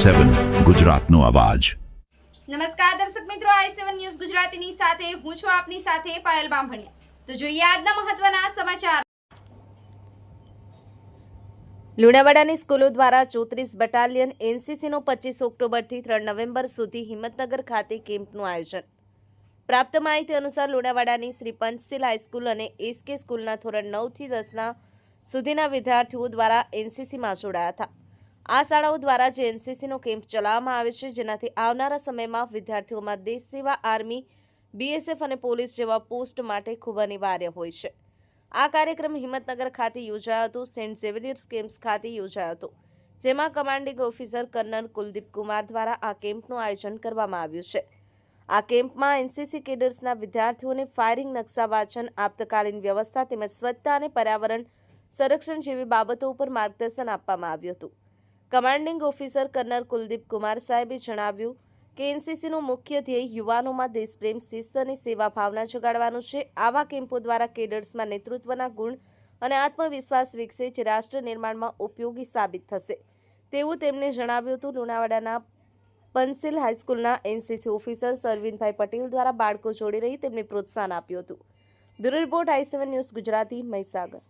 i7 ગુજરાતનો અવાજ। નમસ્કાર દર્શક મિત્રો, i7 ન્યૂઝ ગુજરાતીની સાથે હું છું આપની સાથે પાયલ બામભણિયા। તો જોઈએ આજના મહત્વના સમાચાર। લુણાવાડાની સ્કૂલો દ્વારા 34 બટાલિયન એનસીસીનો 25 ઓક્ટોબરથી 3 નવેમ્બર સુધી હિંમતનગર ખાતે કેમ્પનું આયોજન। પ્રાપ્ત માહિતી અનુસાર લુણાવાડાની શ્રી પંચશીલ હાઈસ્કૂલ અને એસકે સ્કૂલના ધોરણ 9 થી 10 સુધીના વિદ્યાર્થીઓ દ્વારા એનસીસીમાં જોડાયા હતા। આ શાળાઓ દ્વારા જે એનસીસીનો કેમ્પ ચલાવવામાં આવે છે, જેનાથી આવનારા સમયમાં વિદ્યાર્થીઓમાં દેશ સેવા, આર્મી, બીએસએફ અને પોલીસ જેવા પોસ્ટ માટે ખૂબ અનિવાર્ય હોય છે। આ કાર્યક્રમ હિંમતનગર ખાતે યોજાયો હતો। સેન્ટ ઝેવિયર્સ કેમ્પ ખાતે યોજાયો હતો, જેમાં commanding officer kernel Kuldeep Kumar દ્વારા આ કેમ્પનું આયોજન કરવામાં આવ્યું છે। આ કેમ્પમાં એનસીસી કેડર્સના વિદ્યાર્થીઓને ફાયરિંગ, નકશા વાંચન, આપતકાલીન વ્યવસ્થા તેમજ સ્વચ્છતા અને પર્યાવરણ સંરક્ષણ જેવી બાબતો ઉપર માર્ગદર્શન આપવામાં આવ્યું હતું। Commanding officer kernel Kuldeep Kumar સાહેબે જણાવ્યું કે એનસીસીનું મુખ્ય ધ્યેય યુવાનોમાં દેશપ્રેમ, શિસ્ત અને સેવા ભાવના જગાડવાનું છે। આવા કેમ્પો દ્વારા કેડર્સમાં નેતૃત્વના ગુણ અને આત્મવિશ્વાસ વિકસે, જે રાષ્ટ્ર નિર્માણમાં ઉપયોગી સાબિત થશે તેવું તેમણે જણાવ્યું હતું। લુણાવાડાના પંચશીલ હાઈસ્કૂલના એનસીસી ઓફિસર સરવિનભાઈ પટેલ દ્વારા બાળકો જોડી રહી તેમને પ્રોત્સાહન આપ્યું હતું। Bureau report i7 news Gujarati, Mahisagar.